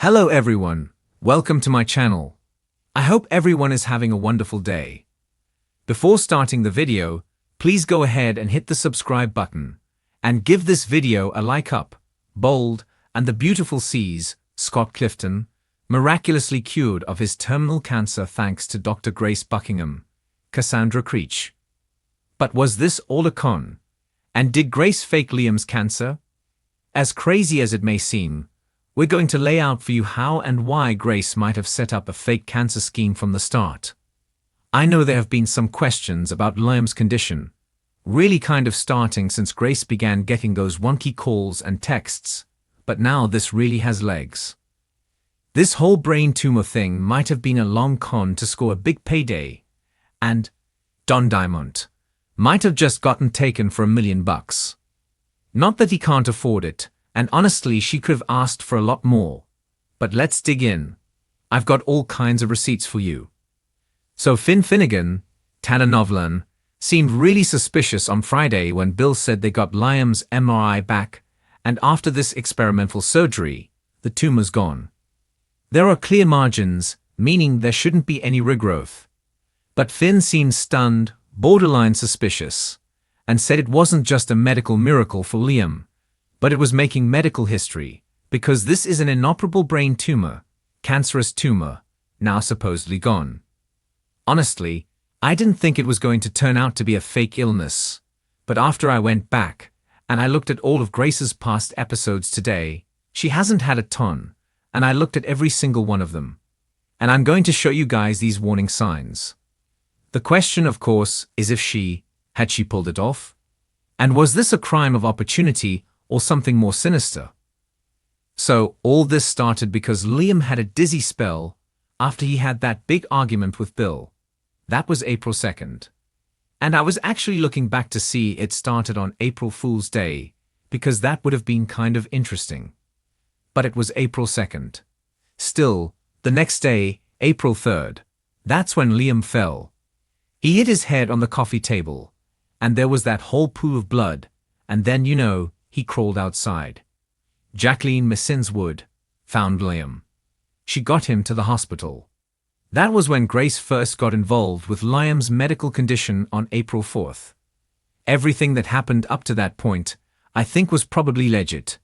Hello everyone, welcome to my channel. I hope everyone is having a wonderful day. Before starting the video, please go ahead and hit the subscribe button and give this video a like up. Bold and the beautiful sees Scott Clifton miraculously cured of his terminal cancer thanks to Dr. Grace Buckingham, Cassandra Creech. But was this all a con? And did Grace fake Liam's cancer? As crazy as it may seem, we're going to lay out for you how and why Grace might have set up a fake cancer scheme from the start. I know there have been some questions about Liam's condition, really kind of starting since Grace began getting those wonky calls and texts, but now this really has legs. This whole brain tumor thing might have been a long con to score a big payday, and Don Diamond might have just gotten taken for $1 million. Not that he can't afford it, and honestly she could have asked for a lot more. But let's dig in. I've got all kinds of receipts for you. So Finn Finnegan, Tanner Novlan, seemed really suspicious on Friday when Bill said they got Liam's MRI back, and after this experimental surgery, the tumor's gone. There are clear margins, meaning there shouldn't be any regrowth. But Finn seemed stunned, borderline suspicious, and said it wasn't just a medical miracle for Liam, but it was making medical history, because this is an inoperable brain tumor, cancerous tumor, now supposedly gone. Honestly, I didn't think it was going to turn out to be a fake illness, but after I went back, and I looked at all of Grace's past episodes today, she hasn't had a ton, and I looked at every single one of them. And I'm going to show you guys these warning signs. The question, of course, is if had she pulled it off? And was this a crime of opportunity or something more sinister? So, all this started because Liam had a dizzy spell after he had that big argument with Bill. That was April 2nd. And I was actually looking back to see it started on April Fool's Day, because that would have been kind of interesting. But it was April 2nd. Still, the next day, April 3rd, that's when Liam fell. He hit his head on the coffee table, and there was that whole pool of blood, and then, he crawled outside. Jacqueline Messinswood found Liam. She got him to the hospital. That was when Grace first got involved with Liam's medical condition on April 4th. Everything that happened up to that point, I think, was probably legit.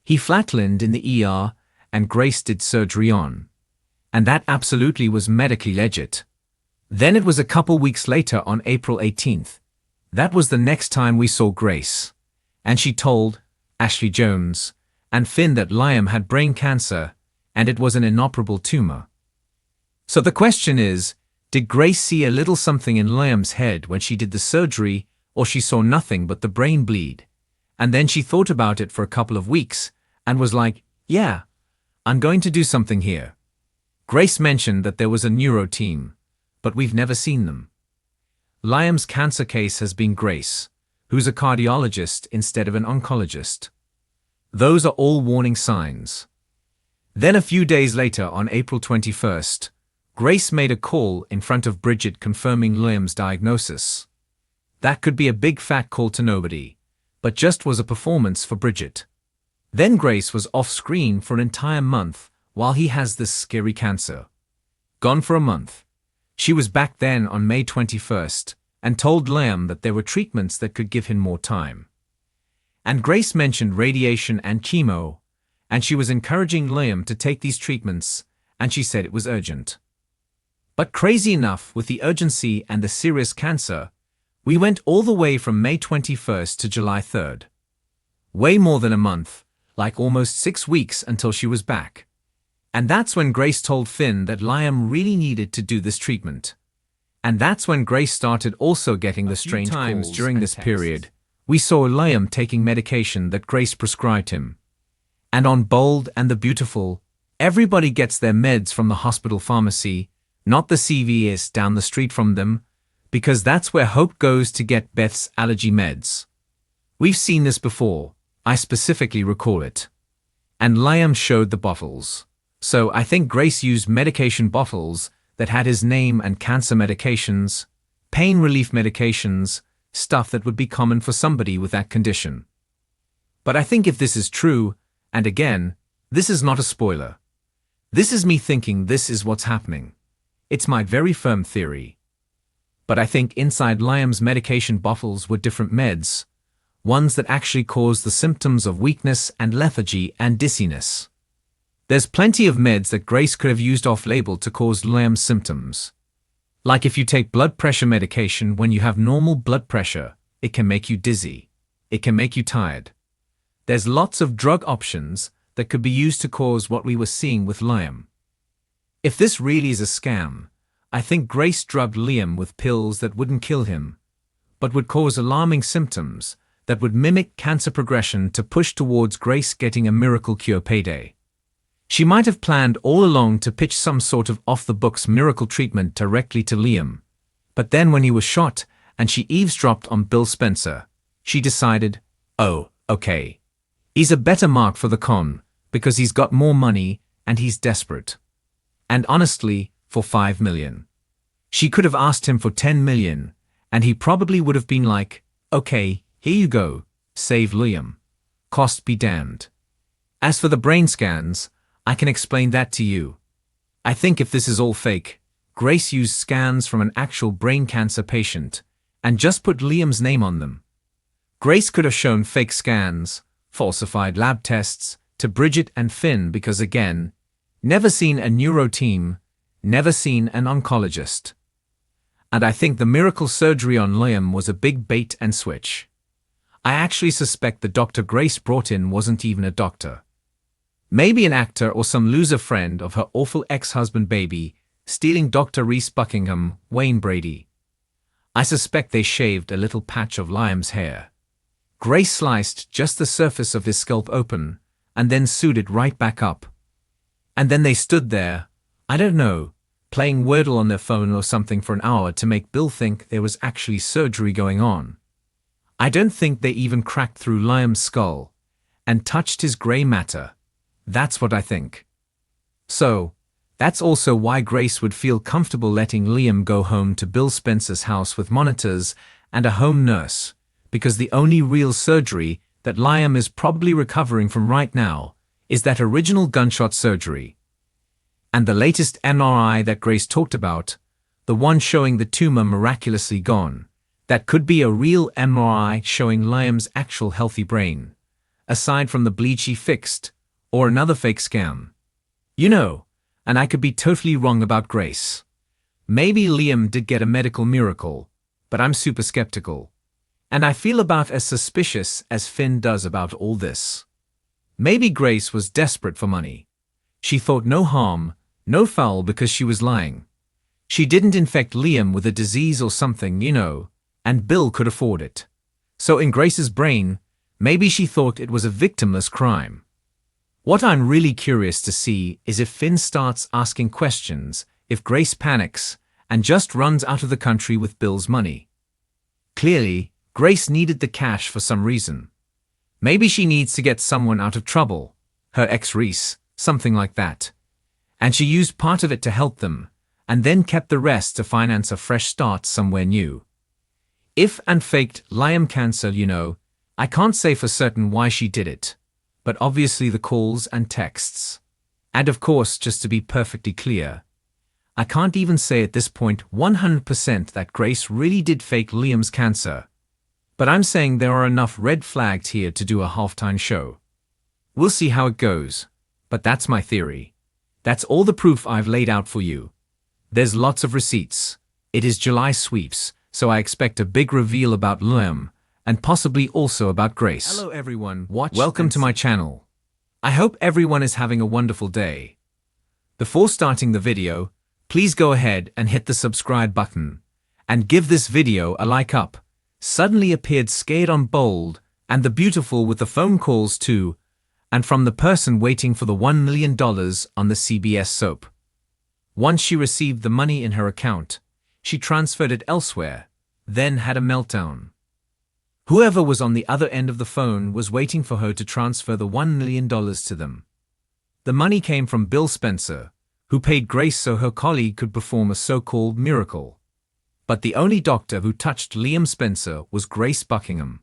He flatlined in the ER, and Grace did surgery on. And that absolutely was medically legit. Then it was a couple weeks later on April 18th. That was the next time we saw Grace. And she told Ashley Jones and Finn that Liam had brain cancer and it was an inoperable tumor. So the question is, did Grace see a little something in Liam's head when she did the surgery, or she saw nothing but the brain bleed? And then she thought about it for a couple of weeks and was like, yeah, I'm going to do something here. Grace mentioned that there was a neuro team, but we've never seen them. Liam's cancer case has been Grace, who's a cardiologist instead of an oncologist. Those are all warning signs. Then a few days later, on April 21st, Grace made a call in front of Bridget confirming Liam's diagnosis. That could be a big fat call to nobody, but just was a performance for Bridget. Then Grace was off-screen for an entire month while he has this scary cancer. Gone for a month. She was back then on May 21st and told Liam that there were treatments that could give him more time. And Grace mentioned radiation and chemo, and she was encouraging Liam to take these treatments, and she said it was urgent. But crazy enough, with the urgency and the serious cancer, we went all the way from May 21st to July 3rd. Way more than a month, like almost 6 weeks until she was back. And that's when Grace told Finn that Liam really needed to do this treatment. And that's when Grace started also getting the strange calls during this period. We saw Liam taking medication that Grace prescribed him. And on Bold and the Beautiful, everybody gets their meds from the hospital pharmacy, not the CVS down the street from them, because that's where Hope goes to get Beth's allergy meds. We've seen this before, I specifically recall it. And Liam showed the bottles. So I think Grace used medication bottles that had his name and cancer medications, pain relief medications, stuff that would be common for somebody with that condition. But I think if this is true, and again, this is not a spoiler, This is me thinking this is what's happening. It's my very firm theory. But I think inside Liam's medication bottles were different meds, ones that actually caused the symptoms of weakness and lethargy and dizziness. There's plenty of meds that Grace could have used off-label to cause Liam's symptoms. Like if you take blood pressure medication when you have normal blood pressure, it can make you dizzy. It can make you tired. There's lots of drug options that could be used to cause what we were seeing with Liam. If this really is a scam, I think Grace drugged Liam with pills that wouldn't kill him, but would cause alarming symptoms that would mimic cancer progression to push towards Grace getting a miracle cure payday. She might have planned all along to pitch some sort of off-the-books miracle treatment directly to Liam, but then when he was shot and she eavesdropped on Bill Spencer, she decided, oh, okay. He's a better mark for the con, because he's got more money and he's desperate. And honestly, for $5 million. She could have asked him for $10 million, and he probably would have been like, okay, here you go, save Liam. Cost be damned. As for the brain scans, I can explain that to you. I think if this is all fake, Grace used scans from an actual brain cancer patient and just put Liam's name on them. Grace could have shown fake scans, falsified lab tests, to Bridget and Finn because again, never seen a neuro team, never seen an oncologist. And I think the miracle surgery on Liam was a big bait and switch. I actually suspect the Dr. Grace brought in wasn't even a doctor. Maybe an actor or some loser friend of her awful ex-husband baby, stealing Dr. Reese Buckingham, Wayne Brady. I suspect they shaved a little patch of Liam's hair. Grace sliced just the surface of his scalp open, and then sewed it right back up. And then they stood there, I don't know, playing Wordle on their phone or something for an hour to make Bill think there was actually surgery going on. I don't think they even cracked through Liam's skull and touched his grey matter. That's what I think. So, that's also why Grace would feel comfortable letting Liam go home to Bill Spencer's house with monitors and a home nurse, because the only real surgery that Liam is probably recovering from right now is that original gunshot surgery. And the latest MRI that Grace talked about, the one showing the tumor miraculously gone, that could be a real MRI showing Liam's actual healthy brain, aside from the bleach he fixed, or another fake scam. You know, and I could be totally wrong about Grace. Maybe Liam did get a medical miracle, but I'm super skeptical. And I feel about as suspicious as Finn does about all this. Maybe Grace was desperate for money. She thought no harm, no foul because she was lying. She didn't infect Liam with a disease or something, you know, and Bill could afford it. So in Grace's brain, maybe she thought it was a victimless crime. What I'm really curious to see is if Finn starts asking questions, if Grace panics, and just runs out of the country with Bill's money. Clearly, Grace needed the cash for some reason. Maybe she needs to get someone out of trouble, her ex Reese, something like that. And she used part of it to help them, and then kept the rest to finance a fresh start somewhere new. If and faked Liam cancer, you know, I can't say for certain why she did it, but obviously the calls and texts. And of course, just to be perfectly clear, I can't even say at this point 100% that Grace really did fake Liam's cancer. But I'm saying there are enough red flags here to do a halftime show. We'll see how it goes, but that's my theory. That's all the proof I've laid out for you. There's lots of receipts. It is July sweeps, so I expect a big reveal about Liam, and possibly also about Grace. Hello everyone, welcome to my channel. I hope everyone is having a wonderful day. Before starting the video, please go ahead and hit the subscribe button, and give this video a like up. Suddenly appeared scared on bold, and the beautiful with the phone calls too, and from the person waiting for the $1 million on the CBS soap. Once she received the money in her account, she transferred it elsewhere, then had a meltdown. Whoever was on the other end of the phone was waiting for her to transfer the $1 million to them. The money came from Bill Spencer, who paid Grace so her colleague could perform a so-called miracle. But the only doctor who touched Liam Spencer was Grace Buckingham.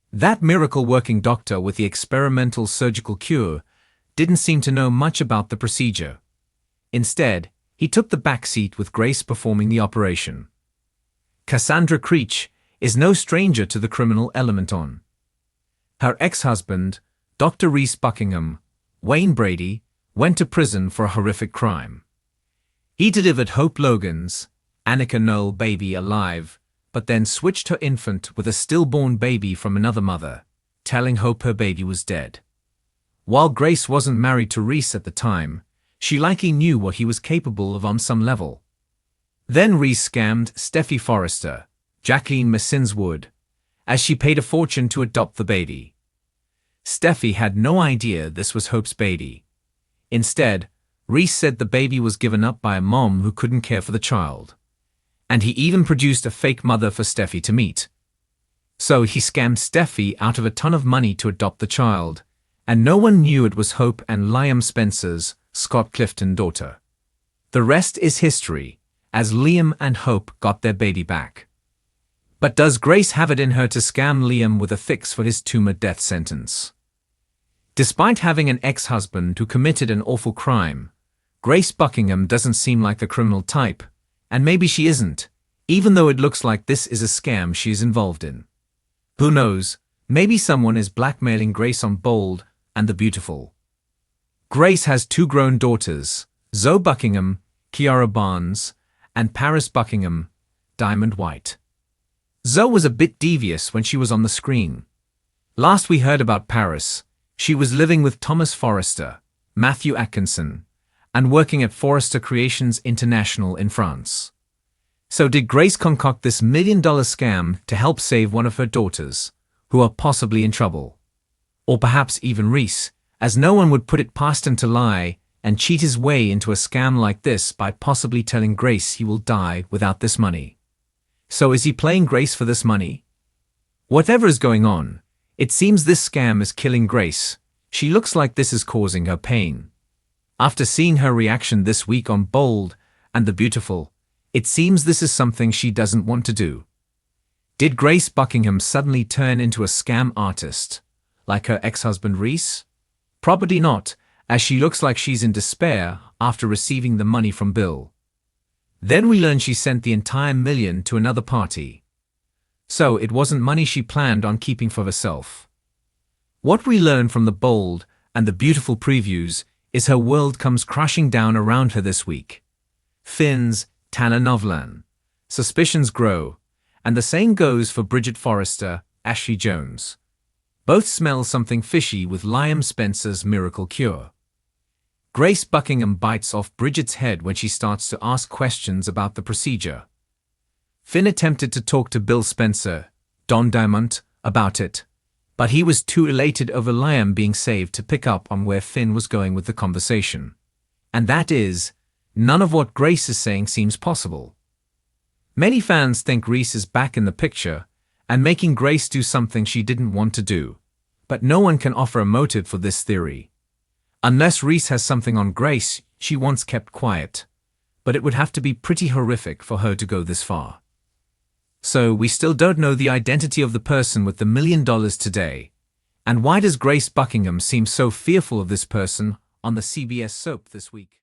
That miracle-working doctor with the experimental surgical cure didn't seem to know much about the procedure. Instead, he took the back seat with Grace performing the operation. Cassandra Creech is no stranger to the criminal element on. Her ex-husband, Dr. Reese Buckingham, Wayne Brady, went to prison for a horrific crime. He delivered Hope Logan's, Annika Noel baby alive, but then switched her infant with a stillborn baby from another mother, telling Hope her baby was dead. While Grace wasn't married to Reese at the time, she likely knew what he was capable of on some level. Then Reese scammed Steffi Forrester, Jacqueline Messinswood, as she paid a fortune to adopt the baby. Steffi had no idea this was Hope's baby. Instead, Reese said the baby was given up by a mom who couldn't care for the child. And he even produced a fake mother for Steffi to meet. So he scammed Steffi out of a ton of money to adopt the child, and no one knew it was Hope and Liam Spencer's, Scott Clifton, daughter. The rest is history, as Liam and Hope got their baby back. But does Grace have it in her to scam Liam with a fix for his tumor death sentence? Despite having an ex-husband who committed an awful crime, Grace Buckingham doesn't seem like the criminal type, and maybe she isn't, even though it looks like this is a scam she is involved in. Who knows, maybe someone is blackmailing Grace on Bold and the Beautiful. Grace has 2 grown daughters, Zoe Buckingham, Kiara Barnes, and Paris Buckingham, Diamond White. Zoe was a bit devious when she was on the screen. Last we heard about Paris, she was living with Thomas Forrester, Matthew Atkinson, and working at Forrester Creations International in France. So did Grace concoct this $1 million scam to help save one of her daughters, who are possibly in trouble? Or perhaps even Reese, as no one would put it past him to lie and cheat his way into a scam like this by possibly telling Grace he will die without this money. So is he playing Grace for this money? Whatever is going on, it seems this scam is killing Grace. She looks like this is causing her pain. After seeing her reaction this week on Bold and the Beautiful, it seems this is something she doesn't want to do. Did Grace Buckingham suddenly turn into a scam artist, like her ex-husband Reese? Probably not, as she looks like she's in despair after receiving the money from Bill. Then we learn she sent the entire $1 million to another party. So it wasn't money she planned on keeping for herself. What we learn from the Bold and the Beautiful previews is her world comes crashing down around her this week. Finn's telenovela. Suspicions grow, and the same goes for Bridget Forrester, Ashley Jones. Both smell something fishy with Liam Spencer's miracle cure. Grace Buckingham bites off Bridget's head when she starts to ask questions about the procedure. Finn attempted to talk to Bill Spencer, Don Diamond, about it, but he was too elated over Liam being saved to pick up on where Finn was going with the conversation. And that is, none of what Grace is saying seems possible. Many fans think Reese is back in the picture and making Grace do something she didn't want to do, but no one can offer a motive for this theory. Unless Reese has something on Grace she once kept quiet, but it would have to be pretty horrific for her to go this far. So we still don't know the identity of the person with the $1 million today. And why does Grace Buckingham seem so fearful of this person on the CBS soap this week?